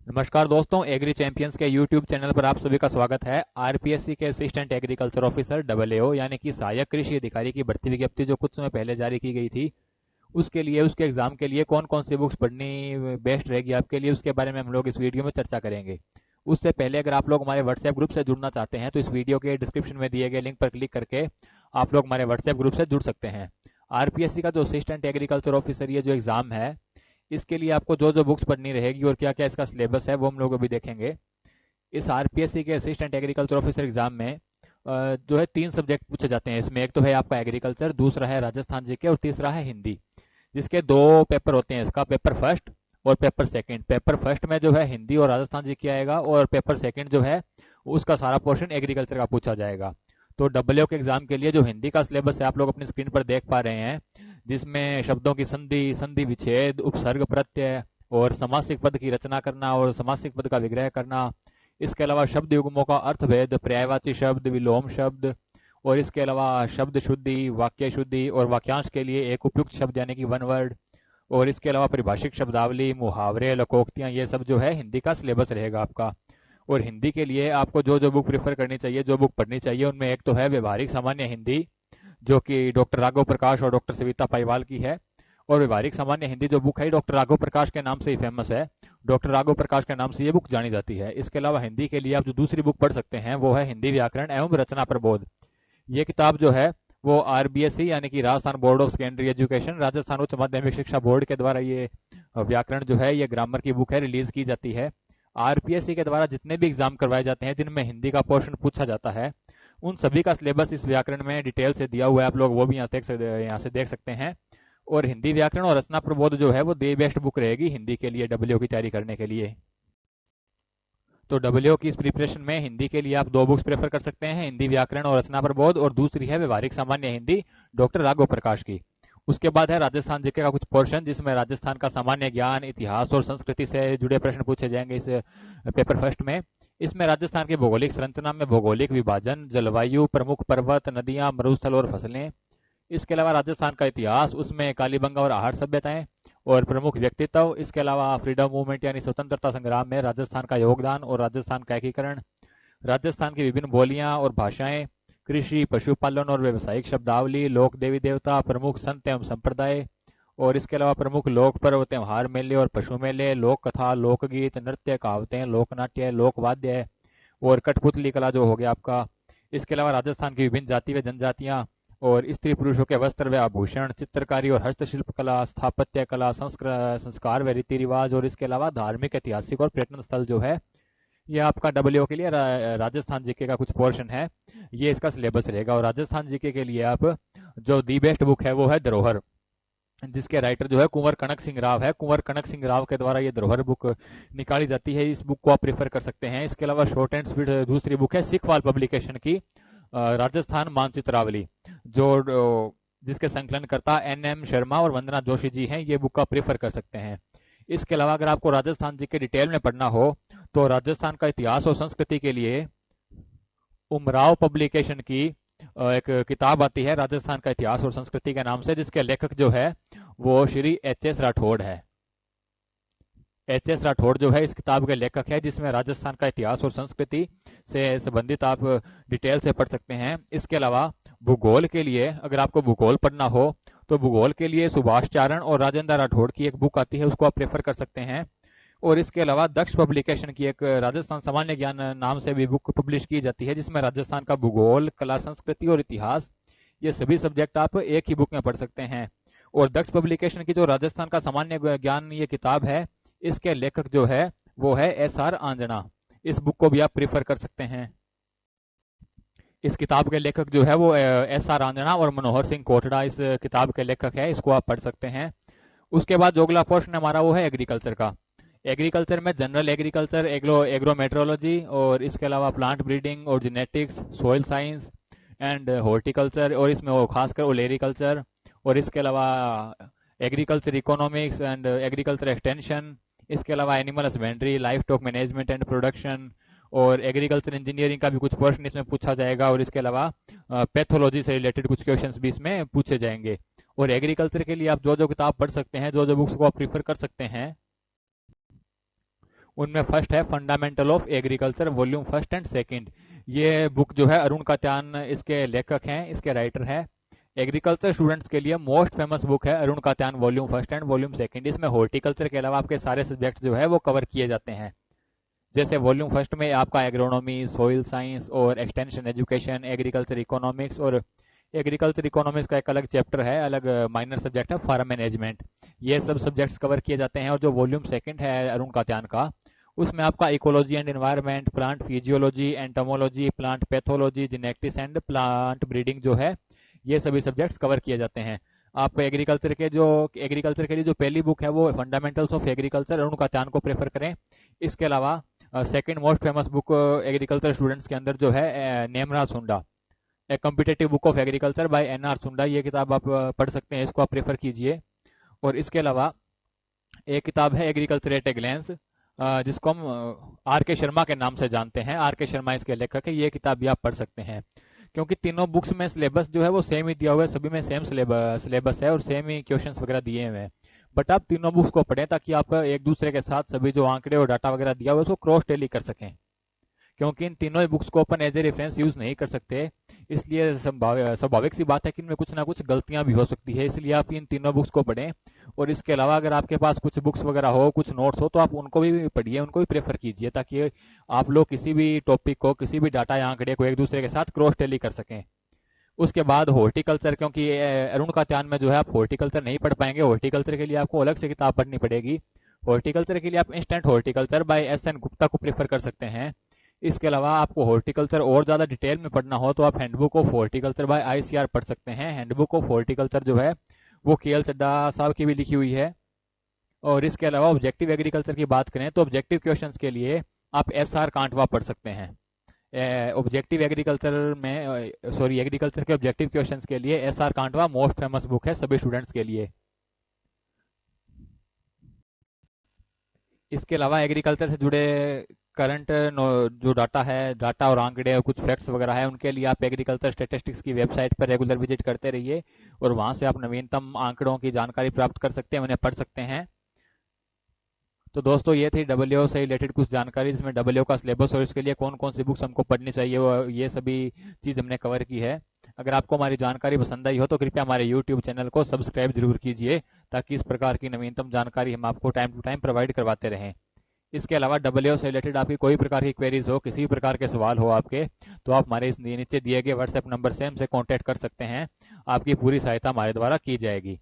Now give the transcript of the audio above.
नमस्कार दोस्तों, agree champions के यूट्यूब चैनल पर आप सभी का स्वागत है। आरपीएससी के असिस्टेंट एग्रीकल्चर ऑफिसर AAO यानी कि सहायक कृषि अधिकारी की भर्ती विज्ञप्ति जो कुछ समय पहले जारी की गई थी, उसके लिए उसके एग्जाम के लिए कौन कौन सी बुक्स पढ़नी बेस्ट रहेगी आपके लिए, उसके बारे में हम लोग इस वीडियो में चर्चा करेंगे। उससे पहले अगर आप लोग हमारे व्हाट्सएप ग्रुप से जुड़ना चाहते हैं तो इस वीडियो के डिस्क्रिप्शन में दिए गए लिंक पर क्लिक करके आप लोग हमारे व्हाट्सएप ग्रुप से जुड़ सकते हैं। आरपीएससी का जो असिस्टेंट एग्रीकल्चर ऑफिसर ये जो एग्जाम है, इसके लिए आपको जो जो बुक्स पढ़नी रहेगी और क्या क्या इसका सिलेबस है वो हम लोग अभी देखेंगे। इस आरपीएससी के असिस्टेंट एग्रीकल्चर ऑफिसर एग्जाम में जो है 3 सब्जेक्ट पूछे जाते हैं। इसमें एक तो है आपका एग्रीकल्चर, दूसरा है राजस्थान जीके और तीसरा है हिंदी, जिसके 2 पेपर होते हैं। इसका पेपर फर्स्ट और पेपर सेकंड। पेपर फर्स्ट में जो है हिंदी और राजस्थान जीके आएगा और पेपर सेकंड जो है उसका सारा पोर्शन एग्रीकल्चर का पूछा जाएगा। तो डब्ल्यू के एग्जाम के लिए जो हिंदी का सिलेबस है आप लोग अपनी स्क्रीन पर देख पा रहे हैं, जिसमें शब्दों की संधि, संधि विच्छेद, उपसर्ग प्रत्यय और समासिक पद की रचना करना और समासिक पद का विग्रह करना। इसके अलावा शब्द युग्मों का अर्थभेद, पर्यायवाची शब्द, विलोम शब्द और इसके अलावा शब्द शुद्धि, वाक्य शुद्धि और वाक्यांश के लिए एक उपयुक्त शब्द यानी कि वन वर्ड, और इसके अलावा परिभाषिक शब्दावली, मुहावरे, लोकोक्तियां, ये सब जो है हिंदी का सिलेबस रहेगा आपका। और हिंदी के लिए आपको जो जो बुक प्रेफर करनी चाहिए, जो बुक पढ़नी चाहिए, उनमें एक तो है व्यवहारिक सामान्य हिंदी जो कि डॉक्टर राघव प्रकाश और डॉक्टर सविता पाईवाल की है। और व्यवहारिक सामान्य हिंदी जो बुक है डॉक्टर राघव प्रकाश के नाम से ही फेमस है, डॉक्टर राघव प्रकाश के नाम से ये बुक जानी जाती है। इसके अलावा हिंदी के लिए आप जो दूसरी बुक पढ़ सकते हैं वो है हिंदी व्याकरण एवं रचना प्रबोध। ये किताब जो है वो आरबीएससी यानी कि Rajasthan board of secondary education, Rajasthan उच्च माध्यमिक शिक्षा बोर्ड के द्वारा ये व्याकरण जो है ये ग्रामर की बुक है, रिलीज की जाती है। आरपीएससी के द्वारा जितने भी एग्जाम करवाए जाते हैं जिनमें हिंदी का पोर्शन पूछा जाता है, उन सभी का सिलेबस इस व्याकरण में डिटेल से दिया हुआ है। आप लोग वो भी यहाँ से देख सकते हैं। और हिंदी व्याकरण और रचना प्रबोध जो है वो दी बेस्ट बुक रहेगी हिंदी के लिए, डब्ल्यू की तैयारी करने के लिए। तो डब्ल्यू की इस प्रिपरेशन में हिंदी के लिए आप 2 बुक्स प्रेफर कर सकते हैं, हिंदी व्याकरण और रचना प्रबोध, और दूसरी है व्यवहारिक सामान्य हिंदी डॉक्टर राघव प्रकाश की। उसके बाद है राजस्थान जीके का कुछ पोर्शन, जिसमें राजस्थान का सामान्य ज्ञान, इतिहास और संस्कृति से जुड़े प्रश्न पूछे जाएंगे इस पेपर फर्स्ट में। इसमें राजस्थान की भौगोलिक संरचना में भौगोलिक विभाजन, जलवायु, प्रमुख पर्वत, नदियां, मरुस्थल और फसलें। इसके अलावा राजस्थान का इतिहास, उसमें कालीबंगा और आहट सभ्यताएं और प्रमुख व्यक्तित्व। इसके अलावा फ्रीडम मूवमेंट यानी स्वतंत्रता संग्राम में राजस्थान का योगदान और राजस्थान का एकीकरण। राजस्थान की विभिन्न बोलियां और भाषाएं, कृषि, पशुपालन और व्यवसायिक शब्दावली, लोक देवी देवता, प्रमुख संत एवं संप्रदाय। और इसके अलावा प्रमुख लोक पर्व, त्योहार, मेले और पशु मेले, लोक कथा, लोकगीत, नृत्य, कहावतें, लोकनाट्य, लोकवाद्य और कठपुतली कला जो हो गया आपका। इसके अलावा राजस्थान की विभिन्न जाति व जनजातियां और स्त्री पुरुषों के वस्त्र व आभूषण, चित्रकारी और हस्तशिल्प कला, स्थापत्य कला, संस्कार व रीति रिवाज, और इसके अलावा धार्मिक, ऐतिहासिक और पर्यटन स्थल जो है ये आपका डब्ल्यू के लिए राजस्थान जीके का कुछ पोर्शन है, ये इसका सिलेबस रहेगा। और राजस्थान जीके के लिए आप जो दी बेस्ट बुक है वो है धरोहर, जिसके राइटर जो है कुंवर कनक सिंह राव है। कुंवर कनक सिंह राव के द्वारा ये धरोहर बुक निकाली जाती है, इस बुक को आप प्रेफर कर सकते हैं। इसके अलावा शॉर्ट एंड स्वीट दूसरी बुक है सिखवाल पब्लिकेशन की राजस्थान मानचित्रावली, जो जिसके संकलनकर्ता NM शर्मा और वंदना जोशी जी हैं, ये बुक का प्रेफर कर सकते हैं। इसके अलावा अगर आपको राजस्थान जी के डिटेल में पढ़ना हो तो राजस्थान का इतिहास और संस्कृति के लिए उमराव पब्लिकेशन की एक किताब आती है राजस्थान का इतिहास और संस्कृति के नाम से, जिसके लेखक जो है वो श्री HS राठौड़ है। HS राठौड़ जो है इस किताब के लेखक है, जिसमें राजस्थान का इतिहास और संस्कृति से संबंधित आप डिटेल से पढ़ सकते हैं। इसके अलावा भूगोल के लिए अगर आपको भूगोल पढ़ना हो तो भूगोल के लिए सुभाष चारण और राजेंद्र राठौड़ की एक बुक आती है, उसको आप प्रेफर कर सकते हैं। और इसके अलावा दक्ष पब्लिकेशन की एक राजस्थान सामान्य ज्ञान नाम से भी बुक पब्लिश की जाती है, जिसमें राजस्थान का भूगोल, कला, संस्कृति और इतिहास, ये सभी सब्जेक्ट आप एक ही बुक में पढ़ सकते हैं। और दक्ष पब्लिकेशन की जो राजस्थान का सामान्य ज्ञान ये किताब है, इसके लेखक जो है वो है SR आंजना। इस बुक को भी आप प्रेफर कर सकते हैं। इस किताब के लेखक जो है वो SR आंजना और मनोहर सिंह कोटड़ा इस किताब के लेखक है, इसको आप पढ़ सकते हैं। उसके बाद जो अगला पोर्शन हमारा वो है एग्रीकल्चर का। एग्रीकल्चर में जनरल एग्रीकल्चर, एग्रो मेट्रोलॉजी और इसके अलावा प्लांट ब्रीडिंग और genetics, soil science and horticulture, और इसमें वो खासकर ओलेरिकल्चर, और इसके अलावा agriculture economics and agriculture extension. इसके अलावा animal husbandry, life stock management and production, और एग्रीकल्चर इंजीनियरिंग का भी कुछ पोर्शन इसमें पूछा जाएगा। और इसके अलावा पैथोलॉजी से रिलेटेड कुछ क्वेश्चंस भी इसमें पूछे जाएंगे। और एग्रीकल्चर के लिए आप जो जो किताब पढ़ सकते हैं, जो जो बुक्स को आप प्रीफर कर सकते हैं, उनमें फर्स्ट है fundamental of agriculture volume first and second. ये बुक जो है अरुण कात्यान इसके लेखक हैं, इसके राइटर है। एग्रीकल्चर स्टूडेंट्स के लिए मोस्ट फेमस बुक है Arun Katyan volume first and volume second. इसमें हॉर्टिकल्चर के अलावा आपके सारे सब्जेक्ट जो है वो कवर किए जाते हैं। जैसे वॉल्यूम फर्स्ट में आपका एग्रोनॉमी, सॉइल साइंस और एक्सटेंशन एजुकेशन, एग्रीकल्चर इकोनॉमिक्स, और एग्रीकल्चर इकोनॉमिक्स का एक अलग चैप्टर है, अलग माइनर सब्जेक्ट है फार्म मैनेजमेंट। ये सब सब्जेक्ट्स कवर किए जाते हैं। और जो वॉल्यूम सेकंड है अरुण कात्यान का, उसमें आपका ecology and environment, plant physiology, entomology, plant pathology, genetics and plant breeding जो है, ये सभी सब्जेक्ट्स कवर किए जाते हैं। आप एग्रीकल्चर के लिए जो पहली बुक है वो fundamentals of agriculture Arun Katyan को प्रेफर करें। इसके अलावा second most famous book agriculture students के अंदर जो है नेमरा Sunda, a competitive book of agriculture by N R. Sunda, ये किताब आप पढ़ सकते हैं, इसको आप प्रेफर कीजिए। और इसके अलावा एक किताब है एग्रीकल्चर एट ए ग्लैंस, जिसको हम आर.के. शर्मा के नाम से जानते हैं। आर.के. शर्मा इसके लेखक है। ये किताब भी आप पढ़ सकते हैं। क्योंकि तीनों बुक्स में सिलेबस जो है वो सेम ही दिया हुआ है, सभी में सेम सिलेबस है और सेम ही क्वेश्चंस वगैरह दिए हुए हैं। बट आप तीनों बुक्स को पढ़ें ताकि आप एक दूसरे के साथ सभी जो आंकड़े और डाटा वगैरह दिया हुआ है उसको क्रॉस टैली कर सकें। क्योंकि इन तीनों ही बुक्स को अपन एज ए रेफरेंस यूज नहीं कर सकते, इसलिए स्वाभाविक सी बात है कि इनमें कुछ ना कुछ गलतियां भी हो सकती है। इसलिए आप इन तीनों बुक्स को पढ़ें। और इसके अलावा अगर आपके पास कुछ बुक्स वगैरह हो, कुछ नोट्स हो, तो आप उनको भी पढ़िए, उनको भी प्रेफर कीजिए, ताकि आप लोग किसी भी टॉपिक को, किसी भी डाटा या आंकड़े को एक दूसरे के साथ क्रॉस टैली कर सकें। उसके बाद हॉर्टिकल्चर, क्योंकि अरुण कात्यान में जो है आप हॉर्टिकल्चर नहीं पढ़ पाएंगे, हॉर्टिकल्चर के लिए आपको अलग से किताब पढ़नी पड़ेगी। हॉर्टिकल्चर के लिए आप instant horticulture by S N. Gupta को प्रेफर कर सकते हैं। इसके अलावा आपको हॉर्टिकल्चर और ज्यादा डिटेल में पढ़ना हो तो आप हैंडबुक ऑफ हॉर्टिकल्चर बाय आई.सी.आर. पढ़ सकते हैं। हैंडबुक ऑफ हॉर्टिकल्चर जो है वो के.एल. चड्डा साहब की भी लिखी हुई है। और इसके अलावा ऑब्जेक्टिव एग्रीकल्चर की बात करें तो ऑब्जेक्टिव क्वेश्चंस के लिए आप एस.आर. कांटवा पढ़ सकते हैं। ऑब्जेक्टिव एग्रीकल्चर में एग्रीकल्चर के ऑब्जेक्टिव क्वेश्चंस के लिए एस.आर. कांटवा मोस्ट फेमस बुक है सभी स्टूडेंट्स के लिए। इसके अलावा एग्रीकल्चर से जुड़े करंट जो डाटा है, डाटा और आंकड़े और कुछ फैक्ट्स वगैरह है, उनके लिए आप एग्रीकल्चर स्टेटिस्टिक्स की वेबसाइट पर रेगुलर विजिट करते रहिए और वहां से आप नवीनतम आंकड़ों की जानकारी प्राप्त कर सकते हैं, उन्हें पढ़ सकते हैं। तो दोस्तों ये थी डब्ल्यूओ से रिलेटेड कुछ जानकारी, जिसमें डब्ल्यूओ का सिलेबस और इसके लिए कौन कौन सी बुक्स हमको पढ़नी चाहिए, वो ये सभी चीज़ हमने कवर की है। अगर आपको हमारी जानकारी पसंद आई हो तो कृपया हमारे यूट्यूब चैनल को सब्सक्राइब जरूर कीजिए, ताकि इस प्रकार की नवीनतम जानकारी हम आपको टाइम टू टाइम प्रोवाइड करवाते रहें। इसके अलावा डब्ल्यूओ से रिलेटेड आपकी कोई प्रकार की क्वेरीज हो, किसी भी प्रकार के सवाल हो आपके, तो आप हमारे इस नीचे दिए गए व्हाट्सएप नंबर से हमसे कॉन्टैक्ट कर सकते हैं। आपकी पूरी सहायता हमारे द्वारा की जाएगी।